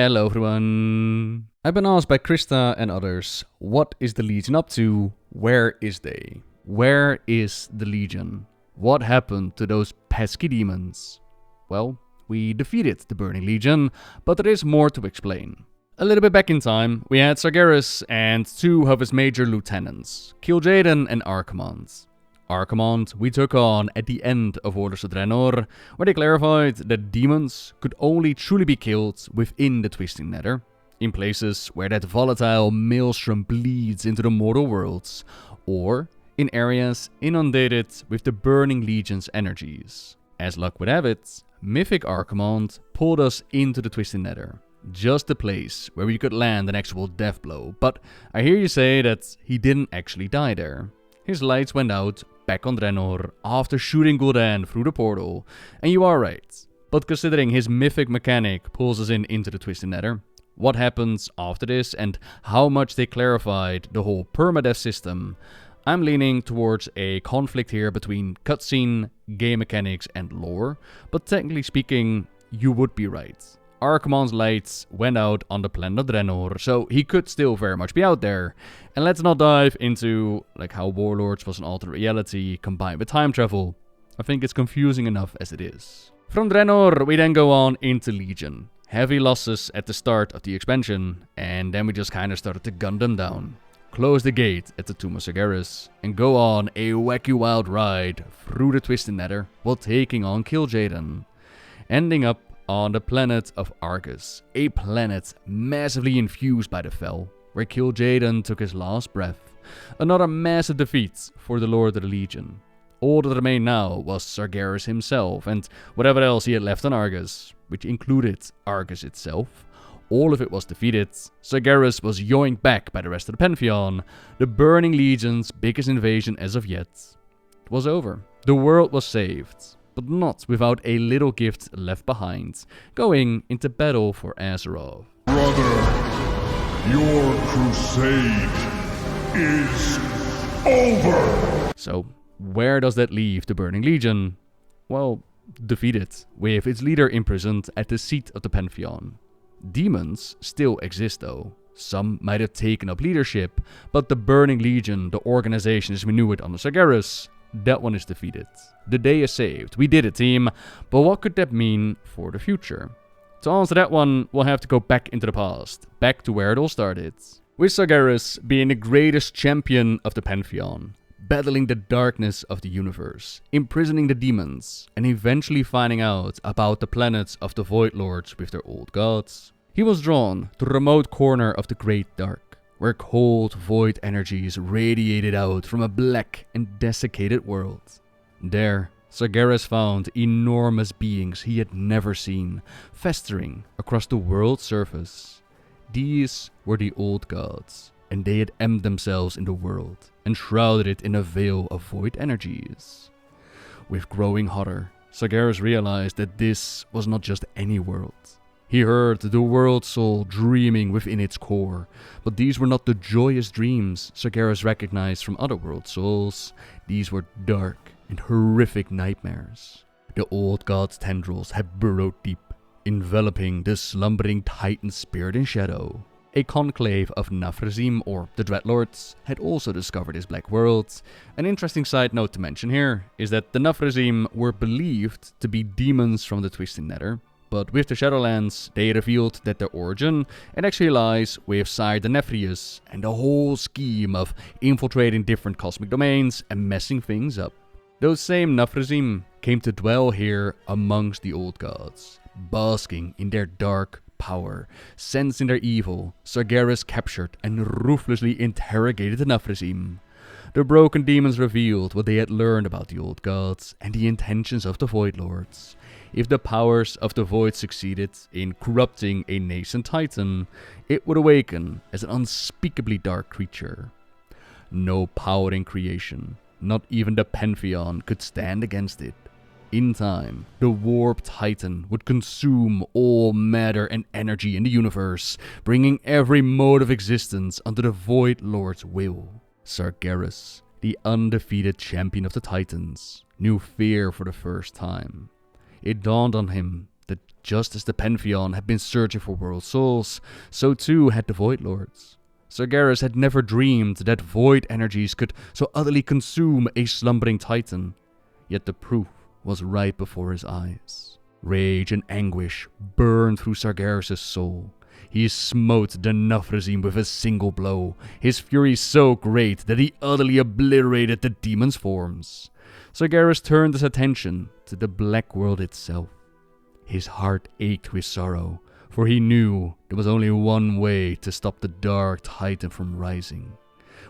Hello everyone! I've been asked by Krista and others, what is the Legion up to? Where is they? Where is the Legion? What happened to those pesky demons? Well, we defeated the Burning Legion, but there is more to explain. A little bit back in time, we had Sargeras and two of his major lieutenants, kIl'jaeden and Archimonde. Archimonde we took on at the end of Orders of Draenor, where they clarified that demons could only truly be killed within the Twisting Nether, in places where that volatile maelstrom bleeds into the mortal worlds, or in areas inundated with the Burning Legion's energies. As luck would have it, Mythic Archimonde pulled us into the Twisting Nether, just the place where we could land an actual death blow, but I hear you say that he didn't actually die there. His lights went out back on Draenor after shooting Gul'dan through the portal, and you are right. But considering his mythic mechanic pulls us into the Twisted Nether, what happens after this and how much they clarified the whole permadeath system, I'm leaning towards a conflict here between cutscene, game mechanics and lore, but technically speaking, you would be right. Archimonde's lights went out on the planet of Draenor, so he could still very much be out there. And let's not dive into how Warlords was an alternate reality combined with time travel. I think it's confusing enough as it is. From Draenor, we then go on into Legion. Heavy losses at the start of the expansion, and then we just kinda started to gun them down. Close the gate at the Tomb of Sargeras, and go on a wacky wild ride through the Twisted Nether while taking on kIl'jaeden. Ending up on the planet of Argus, a planet massively infused by the Fel, where kIl'jaeden took his last breath. Another massive defeat for the Lord of the Legion. All that remained now was Sargeras himself and whatever else he had left on Argus, which included Argus itself. All of it was defeated. Sargeras was yoinked back by the rest of the Pantheon, the Burning Legion's biggest invasion as of yet. It was over. The world was saved, but not without a little gift left behind, going into battle for Azeroth. Brother, your crusade is over! So, where does that leave the Burning Legion? Well, defeated, with its leader imprisoned at the seat of the Pantheon. Demons still exist though. Some might have taken up leadership, but the Burning Legion, the organization as we knew it under Sargeras, that one is defeated. The day is saved. We did it, team. But what could that mean for the future? To answer that one, we'll have to go back into the past. Back to where it all started. With Sargeras being the greatest champion of the Pantheon, battling the darkness of the universe, imprisoning the demons, and eventually finding out about the planets of the Void Lords with their old gods. He was drawn to the remote corner of the Great Dark, where cold void energies radiated out from a black and desiccated world. There, Sargeras found enormous beings he had never seen, festering across the world's surface. These were the old gods, and they had embedded themselves in the world, and shrouded it in a veil of void energies. With growing horror, Sargeras realized that this was not just any world. He heard the world soul dreaming within its core, but these were not the joyous dreams Sargeras recognized from other world souls. These were dark and horrific nightmares. The old god's tendrils had burrowed deep, enveloping the slumbering titan spirit in shadow. A conclave of Nafrazim, or the Dreadlords, had also discovered this black world. An interesting side note to mention here is that the Nafrazim were believed to be demons from the Twisted Nether, but with the Shadowlands, they revealed that their origin actually lies with Sire Denephrius and the whole scheme of infiltrating different cosmic domains and messing things up. Those same Nafrazim came to dwell here amongst the old gods, basking in their dark power. Sensing their evil, Sargeras captured and ruthlessly interrogated the Nafrazim. The broken demons revealed what they had learned about the old gods and the intentions of the Void Lords. If the powers of the Void succeeded in corrupting a nascent titan, it would awaken as an unspeakably dark creature. No power in creation, not even the Pantheon, could stand against it. In time, the warped titan would consume all matter and energy in the universe, bringing every mode of existence under the Void Lord's will. Sargeras, the undefeated champion of the Titans, knew fear for the first time. It dawned on him that just as the Pantheon had been searching for world souls, so too had the Void Lords. Sargeras had never dreamed that void energies could so utterly consume a slumbering titan, yet the proof was right before his eyes. Rage and anguish burned through Sargeras' soul. He smote the Nafrazim with a single blow, his fury so great that he utterly obliterated the demon's forms. Sargeras turned his attention to the black world itself. His heart ached with sorrow, for he knew there was only one way to stop the dark titan from rising.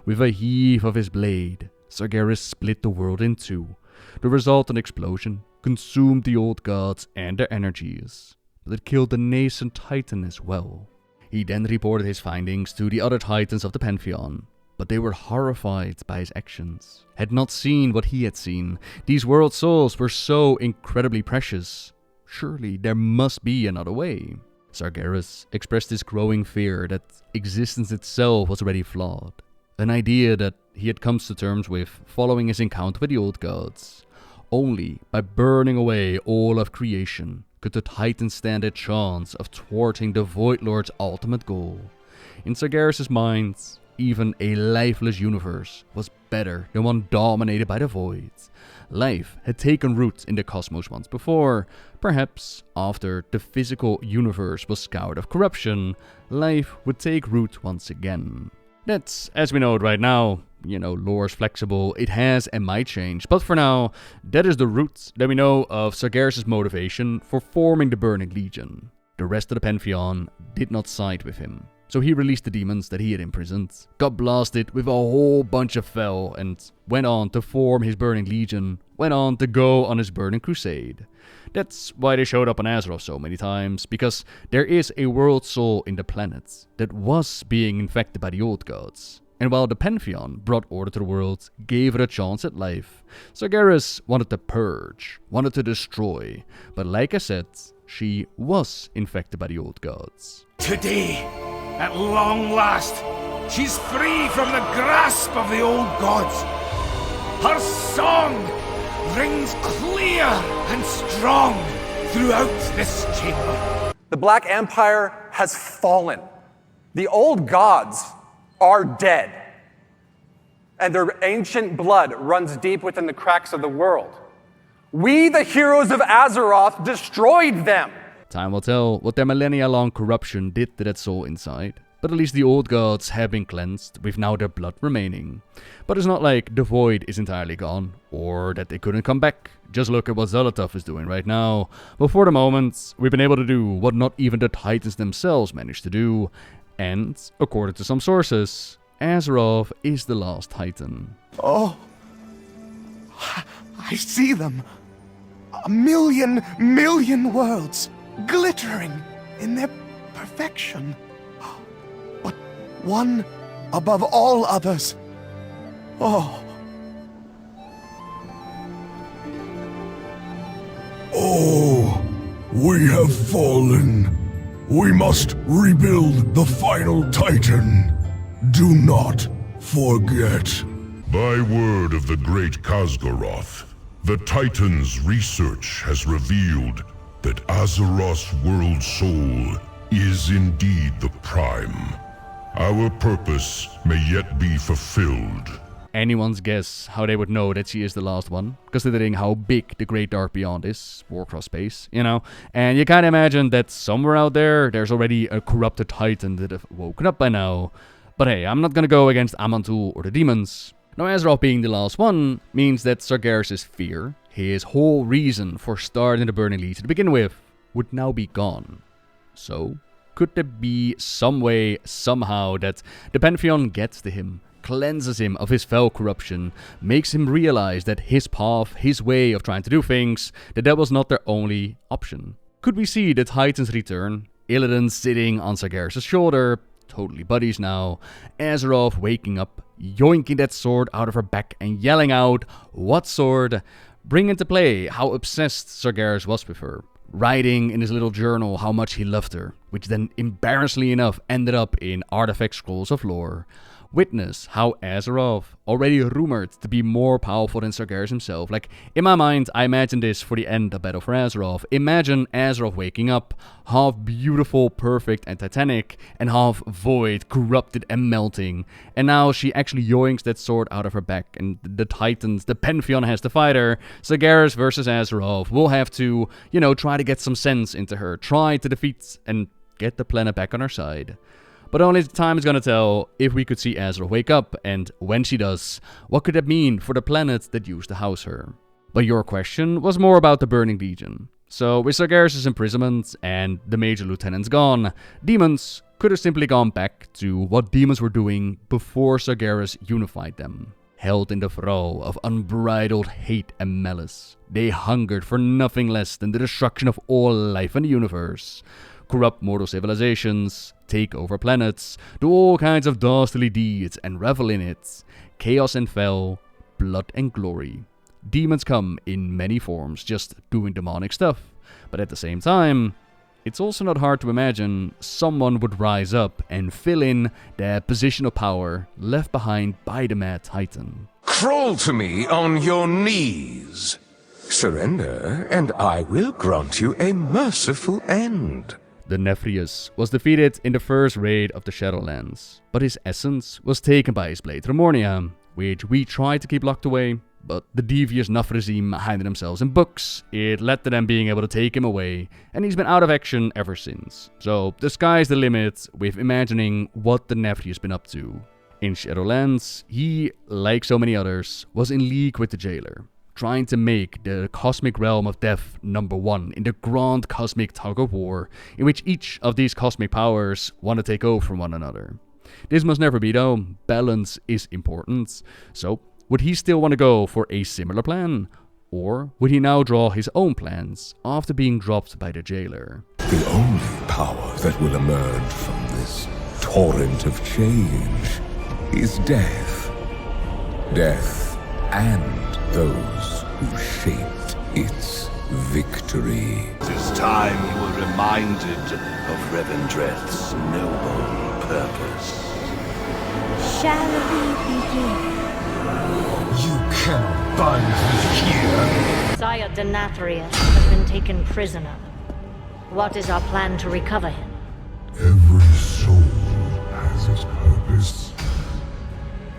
With a heave of his blade, Sargeras split the world in two. The resultant explosion consumed the old gods and their energies, but it killed the nascent titan as well. He then reported his findings to the other titans of the Pantheon, but they were horrified by his actions. Had not seen what he had seen. These world souls were so incredibly precious. Surely there must be another way. Sargeras expressed his growing fear that existence itself was already flawed, an idea that he had come to terms with following his encounter with the old gods. Only by burning away all of creation could the Titans stand a chance of thwarting the Void Lord's ultimate goal. In Sargeras' mind, even a lifeless universe was better than one dominated by the Void. Life had taken root in the cosmos once before. Perhaps after the physical universe was scoured of corruption, life would take root once again. That's, as we know it right now, lore's flexible, it has and might change, but for now, that is the root that we know of Sargeras' motivation for forming the Burning Legion. The rest of the Pantheon did not side with him, so he released the demons that he had imprisoned, got blasted with a whole bunch of fel, and went on to form his Burning Legion, went on to go on his Burning Crusade. That's why they showed up on Azeroth so many times, because there is a world soul in the planet that was being infected by the old gods. And while the Pantheon brought order to the world, gave it a chance at life, Sargeras wanted to purge, wanted to destroy, but like I said, she was infected by the old gods. Today, at long last, she's free from the grasp of the old gods. Her song rings clear and strong throughout this chamber. The Black Empire has fallen. The old gods are dead. And their ancient blood runs deep within the cracks of the world. We, the heroes of Azeroth, destroyed them. Time will tell what their millennia-long corruption did to that soul inside. But at least the old gods have been cleansed, with now their blood remaining. But it's not like the void is entirely gone, or that they couldn't come back. Just look at what Xal'atath is doing right now. But for the moment, we've been able to do what not even the Titans themselves managed to do. And, according to some sources, Azeroth is the last Titan. Oh, I see them. A million worlds, glittering in their perfection. But one above all others. Oh. Oh, we have fallen. We must rebuild the final Titan. Do not forget. By word of the great Khaz'goroth, the Titan's research has revealed that Azeroth's world soul is indeed the Prime. Our purpose may yet be fulfilled. Anyone's guess how they would know that she is the last one, considering how big the Great Dark Beyond is, Warcraft space, And you can't imagine that somewhere out there's already a corrupted Titan that have woken up by now. But hey, I'm not gonna go against Amantul or the demons. Now Azeroth being the last one means that Sargeras' fear, his whole reason for starting the Burning Legion to begin with, would now be gone. So, could there be some way, somehow, that the Pantheon gets to him, cleanses him of his foul corruption, makes him realize that his path, his way of trying to do things, that was not their only option? Could we see the Titans return? Illidan sitting on Sargeras' shoulder, totally buddies now, Azeroth waking up, yoinking that sword out of her back and yelling out, "What sword?" Bring into play how obsessed Sargeras was with her, writing in his little journal how much he loved her, which then embarrassingly enough ended up in artifact scrolls of lore. Witness how Azeroth, already rumored to be more powerful than Sargeras himself. Like, in my mind, I imagine this for the end of Battle for Azeroth. Imagine Azeroth waking up, half beautiful, perfect, and titanic, and half void, corrupted, and melting. And now she actually yoinks that sword out of her back, and the Titans, the Pantheon has to fight her. Sargeras versus Azeroth will have to, try to get some sense into her, try to defeat and get the planet back on her side. But only time is gonna tell if we could see Azeroth wake up, and when she does, what could that mean for the planet that used to house her? But your question was more about the Burning Legion. So with Sargeras' imprisonment and the major lieutenants gone, demons could have simply gone back to what demons were doing before Sargeras unified them. Held in the thrall of unbridled hate and malice, they hungered for nothing less than the destruction of all life in the universe. Corrupt mortal civilizations, take over planets, do all kinds of dastardly deeds and revel in it. Chaos and fell, blood and glory. Demons come in many forms, just doing demonic stuff. But at the same time, it's also not hard to imagine someone would rise up and fill in that position of power left behind by the Mad Titan. Crawl to me on your knees. Surrender, and I will grant you a merciful end. The Nephrius was defeated in the first raid of the Shadowlands, but his essence was taken by his blade Remornia, which we tried to keep locked away, but the devious Nafrazim hiding themselves in books. It led to them being able to take him away, and he's been out of action ever since. So the sky's the limit with imagining what the Nephri has been up to. In Shadowlands, he, like so many others, was in league with the Jailer, trying to make the cosmic realm of death #1 in the grand cosmic tug of war, in which each of these cosmic powers want to take over from one another. This must never be though, balance is important. So, would he still want to go for a similar plan? Or would he now draw his own plans after being dropped by the Jailer? The only power that will emerge from this torrent of change is death. Death and those who shaped its victory. It is time you were reminded of Revendreth's noble purpose. Shall we begin? You cannot bind me here. Sire Denathrius has been taken prisoner. What is our plan to recover him? Every soul has its purpose.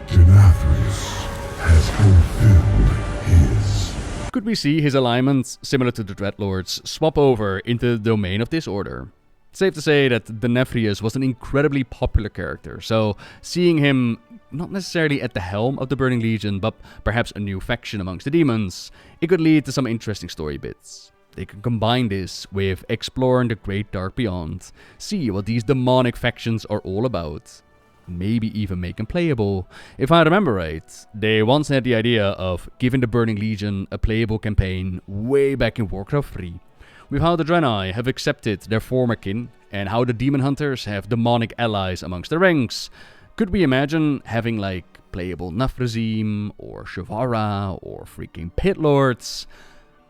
Denathrius has fulfilled his. Could we see his alignments, similar to the Dreadlords, swap over into the domain of disorder? Safe to say that Denathrius was an incredibly popular character, so seeing him not necessarily at the helm of the Burning Legion, but perhaps a new faction amongst the demons, it could lead to some interesting story bits. They can combine this with exploring the Great Dark Beyond, see what these demonic factions are all about. Maybe even make them playable. If I remember right, they once had the idea of giving the Burning Legion a playable campaign way back in Warcraft 3. With how the Draenei have accepted their former kin, and how the Demon Hunters have demonic allies amongst their ranks, could we imagine having like playable Nafrazim, or Shavara, or freaking Pit Lords?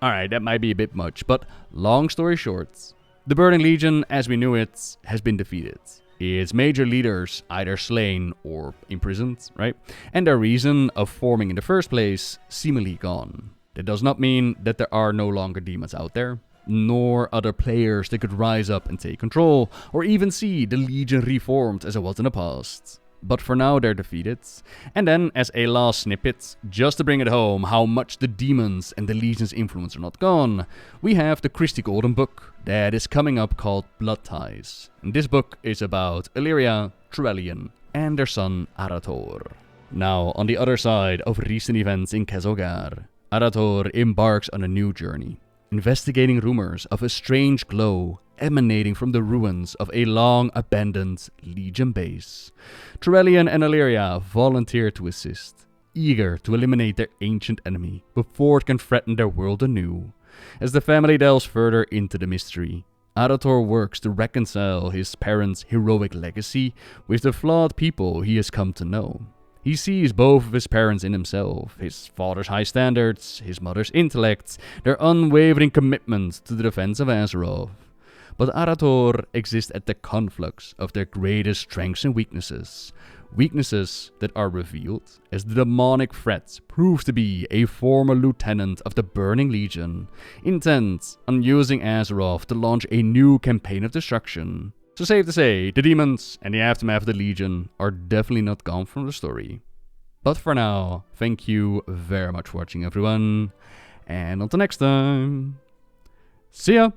Alright, that might be a bit much, but long story short, the Burning Legion as we knew it has been defeated. Its major leaders either slain or imprisoned, right? And their reason of forming in the first place seemingly gone. That does not mean that there are no longer demons out there, nor other players that could rise up and take control, or even see the Legion reformed as it was in the past. But for now they're defeated. And then, as a last snippet, just to bring it home how much the demons and the Legion's influence are not gone, we have the Christie Golden book that is coming up called Blood Ties. And this book is about Illyria, Trellian, and their son Arator. Now, on the other side of recent events in Khazolgar, Arator embarks on a new journey, investigating rumors of a strange glow emanating from the ruins of a long-abandoned Legion base. Trellian and Illyria volunteer to assist, eager to eliminate their ancient enemy before it can threaten their world anew. As the family delves further into the mystery, Arator works to reconcile his parents' heroic legacy with the flawed people he has come to know. He sees both of his parents in himself, his father's high standards, his mother's intellect, their unwavering commitment to the defense of Azeroth. but Arator exists at the conflux of their greatest strengths and weaknesses. Weaknesses that are revealed as the demonic threat proves to be a former lieutenant of the Burning Legion, intent on using Azeroth to launch a new campaign of destruction. So safe to say, the demons and the aftermath of the Legion are definitely not gone from the story. But for now, thank you very much for watching everyone, and until next time, see ya!